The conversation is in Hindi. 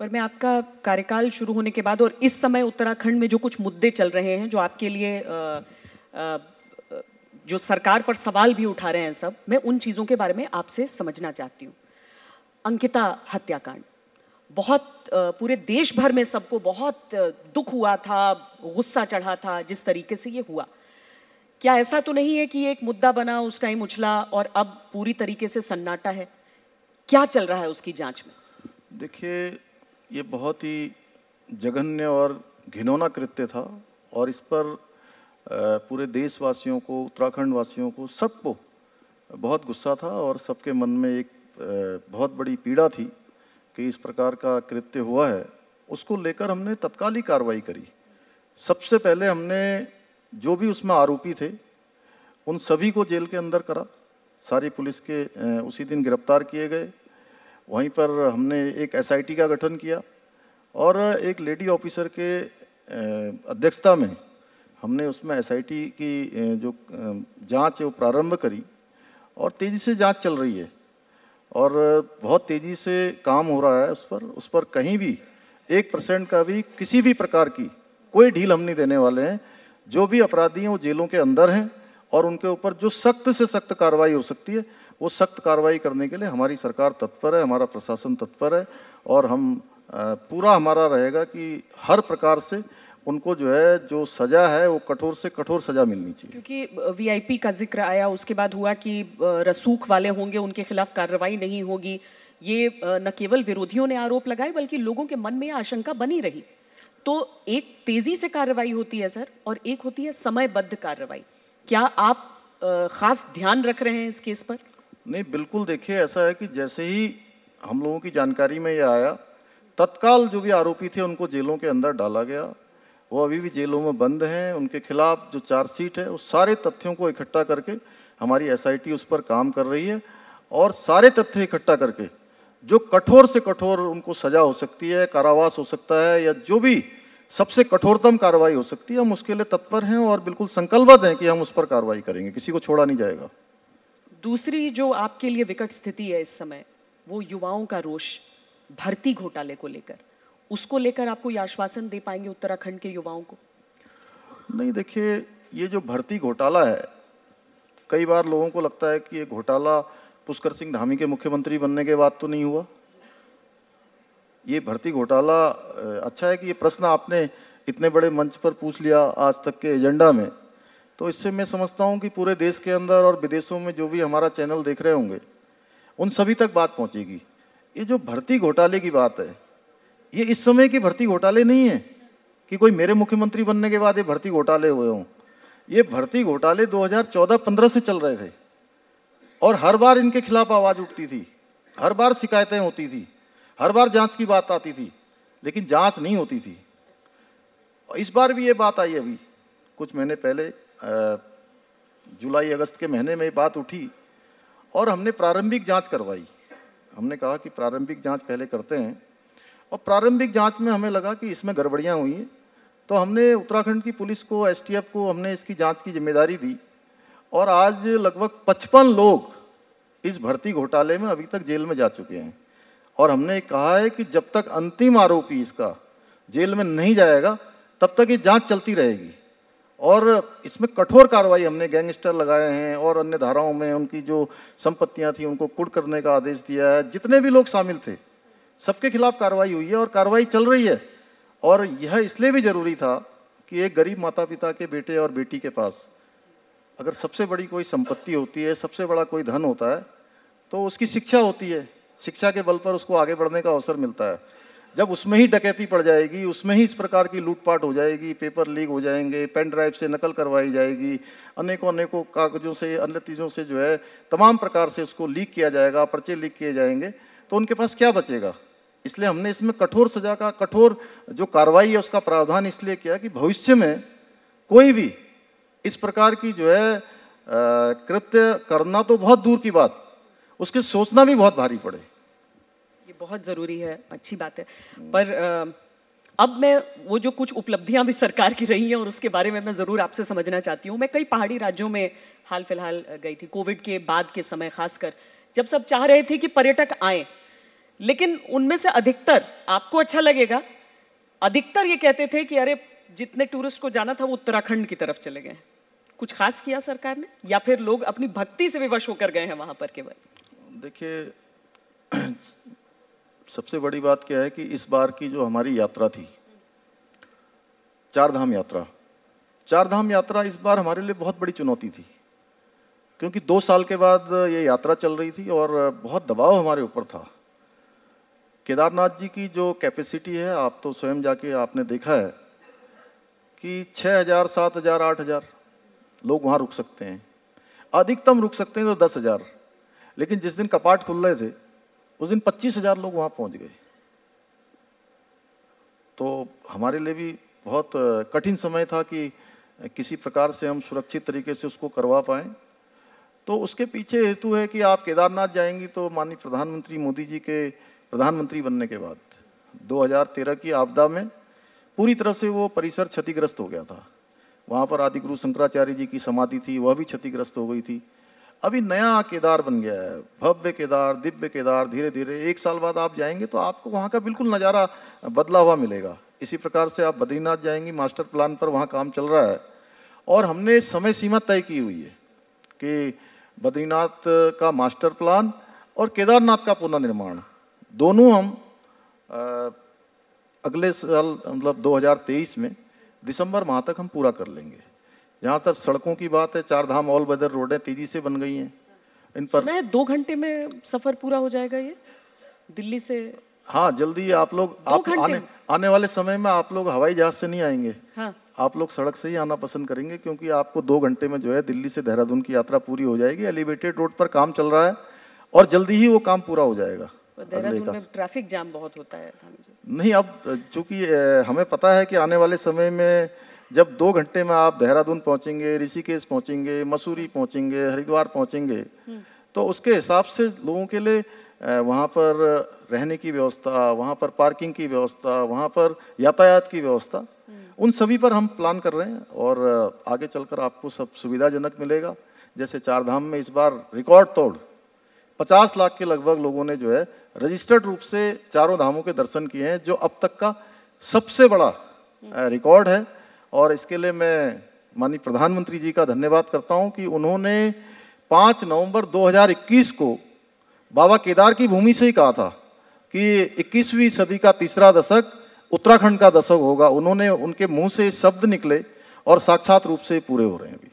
पर मैं आपका कार्यकाल शुरू होने के बाद और इस समय उत्तराखंड में जो कुछ मुद्दे चल रहे हैं, जो आपके लिए जो सरकार पर सवाल भी उठा रहे हैं सब, मैं उन चीज़ों के बारे में आपसे समझना चाहती हूँ। अंकिता हत्याकांड बहुत पूरे देश भर में सबको बहुत दुख हुआ था, गुस्सा चढ़ा था जिस तरीके से ये हुआ। क्या ऐसा तो नहीं है कि ये एक मुद्दा बना, उस टाइम उछला और अब पूरी तरीके से सन्नाटा है? क्या चल रहा है उसकी जांच में? देखिए, ये बहुत ही जघन्य और घिनौना कृत्य था और इस पर पूरे देशवासियों को, उत्तराखंड वासियों को, सबको बहुत गुस्सा था और सबके मन में एक बहुत बड़ी पीड़ा थी कि इस प्रकार का कृत्य हुआ है। उसको लेकर हमने तत्काल कार्रवाई करी। सबसे पहले हमने जो भी उसमें आरोपी थे उन सभी को जेल के अंदर करा। सारी पुलिस के उसी दिन गिरफ्तार किए गए। वहीं पर हमने एक एसआईटी का गठन किया और एक लेडी ऑफिसर के अध्यक्षता में हमने उसमें एसआईटी की जो जांच है वो प्रारंभ करी और तेज़ी से जांच चल रही है और बहुत तेज़ी से काम हो रहा है उस पर कहीं भी 1% का भी किसी भी प्रकार की कोई ढील हम नहीं देने वाले हैं। जो भी अपराधी हैं वो जेलों के अंदर हैं और उनके ऊपर जो सख्त से सख्त कार्रवाई हो सकती है वो सख्त कार्रवाई करने के लिए हमारी सरकार तत्पर है, हमारा प्रशासन तत्पर है और हम पूरा हमारा रहेगा कि हर प्रकार से उनको जो है, जो सज़ा है वो कठोर से कठोर सज़ा मिलनी चाहिए। क्योंकि वीआईपी का जिक्र आया, उसके बाद हुआ कि रसूख वाले होंगे, उनके खिलाफ कार्रवाई नहीं होगी। ये न केवल विरोधियों ने आरोप लगाए बल्कि लोगों के मन में यह आशंका बनी रही। तो एक तेजी से कार्रवाई होती है सर और एक होती है समयबद्ध कार्रवाई। क्या आप खास ध्यान रख रहे हैं इस केस पर? नहीं, बिल्कुल। देखिए, ऐसा है कि जैसे ही हम लोगों की जानकारी में ये आया, तत्काल जो भी आरोपी थे उनको जेलों के अंदर डाला गया। वो अभी भी जेलों में बंद हैं। उनके खिलाफ जो चार्जशीट है उस सारे तथ्यों को इकट्ठा करके हमारी एसआईटी उस पर काम कर रही है और सारे तथ्य इकट्ठा करके जो कठोर से कठोर उनको सजा हो सकती है, कारावास हो सकता है या जो भी सबसे कठोरतम कार्रवाई हो सकती है, हम उसके लिए तत्पर हैं और बिल्कुल संकल्पबद्ध हैं कि हम उस पर कार्रवाई करेंगे। किसी को छोड़ा नहीं जाएगा। दूसरी जो आपके लिए विकट स्थिति है इस समय, वो युवाओं का रोष भर्ती घोटाले को लेकर। उसको लेकर आप कोई आश्वासन दे पाएंगे उत्तराखंड के युवाओं को? नहीं, देखिए, ये जो भर्ती घोटाला है, कई बार लोगों को लगता है कि ये घोटाला पुष्कर सिंह धामी के मुख्यमंत्री बनने के बाद तो नहीं हुआ। ये भर्ती घोटाला, अच्छा है कि ये प्रश्न आपने इतने बड़े मंच पर पूछ लिया आज तक के एजेंडा में, तो इससे मैं समझता हूँ कि पूरे देश के अंदर और विदेशों में जो भी हमारा चैनल देख रहे होंगे उन सभी तक बात पहुँचेगी। ये जो भर्ती घोटाले की बात है, ये इस समय की भर्ती घोटाले नहीं है कि कोई मेरे मुख्यमंत्री बनने के बाद ये भर्ती घोटाले हुए हों। ये भर्ती घोटाले 2014-15 से चल रहे थे और हर बार इनके खिलाफ आवाज़ उठती थी, हर बार शिकायतें होती थी, हर बार जांच की बात आती थी, लेकिन जांच नहीं होती थी। इस बार भी ये बात आई। अभी कुछ महीने पहले जुलाई अगस्त के महीने में ये बात उठी और हमने प्रारंभिक जांच करवाई। हमने कहा कि प्रारंभिक जांच पहले करते हैं और प्रारंभिक जांच में हमें लगा कि इसमें गड़बड़ियां हुई हैं, तो हमने उत्तराखंड की पुलिस को, एसटीएफ को हमने इसकी जांच की जिम्मेदारी दी और आज लगभग 55 लोग इस भर्ती घोटाले में अभी तक जेल में जा चुके हैं और हमने कहा है कि जब तक अंतिम आरोपी इसका जेल में नहीं जाएगा तब तक ये जांच चलती रहेगी और इसमें कठोर कार्रवाई हमने गैंगस्टर लगाए हैं और अन्य धाराओं में उनकी जो संपत्तियां थी उनको कुर्क करने का आदेश दिया है। जितने भी लोग शामिल थे सबके खिलाफ कार्रवाई हुई है और कार्रवाई चल रही है। और यह इसलिए भी जरूरी था कि एक गरीब माता पिता के बेटे और बेटी के पास अगर सबसे बड़ी कोई संपत्ति होती है, सबसे बड़ा कोई धन होता है, तो उसकी शिक्षा होती है। शिक्षा के बल पर उसको आगे बढ़ने का अवसर मिलता है। जब उसमें ही डकैती पड़ जाएगी, उसमें ही इस प्रकार की लूटपाट हो जाएगी, पेपर लीक हो जाएंगे, पेन ड्राइव से नकल करवाई जाएगी, अनेकों कागजों से, अन्य चीज़ों से जो है तमाम प्रकार से उसको लीक किया जाएगा, पर्चे लीक किए जाएंगे, तो उनके पास क्या बचेगा। इसलिए हमने इसमें कठोर सजा का, कठोर जो कार्रवाई है उसका प्रावधान इसलिए किया कि भविष्य में कोई भी इस प्रकार की जो है कृत्य करना तो बहुत दूर की बात, उसके सोचना भी बहुत भारी पड़े। ये बहुत ज़रूरी है, अच्छी बात है। पर अब मैं वो जो कुछ उपलब्धियां भी सरकार की रही हैं और उसके बारे में मैं ज़रूर आपसे समझना चाहती हूँ। मैं कई पहाड़ी राज्यों में हाल फिलहाल गई थी, कोविड के बाद के समय खासकर, जब सब चाह रहे थे कि पर्यटक आएँ, लेकिन उनमें से अधिकतर, आपको अच्छा लगेगा, अधिकतर ये कहते थे कि अरे जितने टूरिस्ट को जाना था वो उत्तराखंड की तरफ चले गए। कुछ खास किया सरकार ने, या फिर लोग अपनी भक्ति से विवश होकर गए हैं वहां पर केवल? देखिए, सबसे बड़ी बात क्या है कि इस बार की जो हमारी यात्रा थी, चारधाम यात्रा, चारधाम यात्रा इस बार हमारे लिए बहुत बड़ी चुनौती थी, क्योंकि 2 साल के बाद ये यात्रा चल रही थी और बहुत दबाव हमारे ऊपर था। केदारनाथ जी की जो कैपेसिटी है, आप तो स्वयं जाके आपने देखा है कि 6,000, 7,000, 8,000 लोग वहाँ रुक सकते हैं, अधिकतम रुक सकते हैं तो 10,000। लेकिन जिस दिन कपाट खुल रहे थे उस दिन 25,000 लोग वहाँ पहुँच गए। तो हमारे लिए भी बहुत कठिन समय था कि किसी प्रकार से हम सुरक्षित तरीके से उसको करवा पाएँ। तो उसके पीछे हेतु है कि आप केदारनाथ जाएंगी तो माननीय प्रधानमंत्री मोदी जी के प्रधानमंत्री बनने के बाद 2013 की आपदा में पूरी तरह से वो परिसर क्षतिग्रस्त हो गया था। वहाँ पर आदिगुरु शंकराचार्य जी की समाधि थी, वह भी क्षतिग्रस्त हो गई थी। अभी नया केदार बन गया है, भव्य केदार, दिव्य केदार। धीरे धीरे 1 साल बाद आप जाएंगे तो आपको वहाँ का बिल्कुल नज़ारा बदला हुआ मिलेगा। इसी प्रकार से आप बद्रीनाथ जाएंगी, मास्टर प्लान पर वहाँ काम चल रहा है और हमने समय सीमा तय की हुई है कि बद्रीनाथ का मास्टर प्लान और केदारनाथ का पुनर्निर्माण दोनों हम अगले साल मतलब 2023 में दिसंबर माह तक हम पूरा कर लेंगे। जहाँ तक सड़कों की बात है, चारधाम ऑल वेदर रोडें तेजी से बन गई हैं। इन पर 2 घंटे में सफर पूरा हो जाएगा ये दिल्ली से? हाँ, जल्दी आप लोग आने वाले समय में आप लोग हवाई जहाज से नहीं आएंगे। हाँ। आप लोग सड़क से ही आना पसंद करेंगे, क्योंकि आपको 2 घंटे में जो है दिल्ली से देहरादून की यात्रा पूरी हो जाएगी। एलिवेटेड रोड पर काम चल रहा है और जल्दी ही वो काम पूरा हो जाएगा। देहरादून में ट्रैफिक जाम बहुत होता है। नहीं, अब चूंकि हमें पता है कि आने वाले समय में जब 2 घंटे में आप देहरादून पहुंचेंगे, ऋषिकेश पहुंचेंगे, मसूरी पहुंचेंगे, हरिद्वार पहुंचेंगे, तो उसके हिसाब से लोगों के लिए वहाँ पर रहने की व्यवस्था, वहाँ पर पार्किंग की व्यवस्था, वहाँ पर यातायात की व्यवस्था, उन सभी पर हम प्लान कर रहे हैं और आगे चलकर आपको सब सुविधाजनक मिलेगा। जैसे चारधाम में इस बार रिकॉर्ड तोड़ 50 लाख के लगभग लोगों ने जो है रजिस्टर्ड रूप से चारों धामों के दर्शन किए हैं, जो अब तक का सबसे बड़ा रिकॉर्ड है। और इसके लिए मैं माननीय प्रधानमंत्री जी का धन्यवाद करता हूं कि उन्होंने 5 नवंबर 2021 को बाबा केदार की भूमि से ही कहा था कि 21वीं सदी का तीसरा दशक उत्तराखंड का दशक होगा। उन्होंने, उनके मुंह से शब्द निकले और साक्षात रूप से पूरे हो रहे हैं अभी।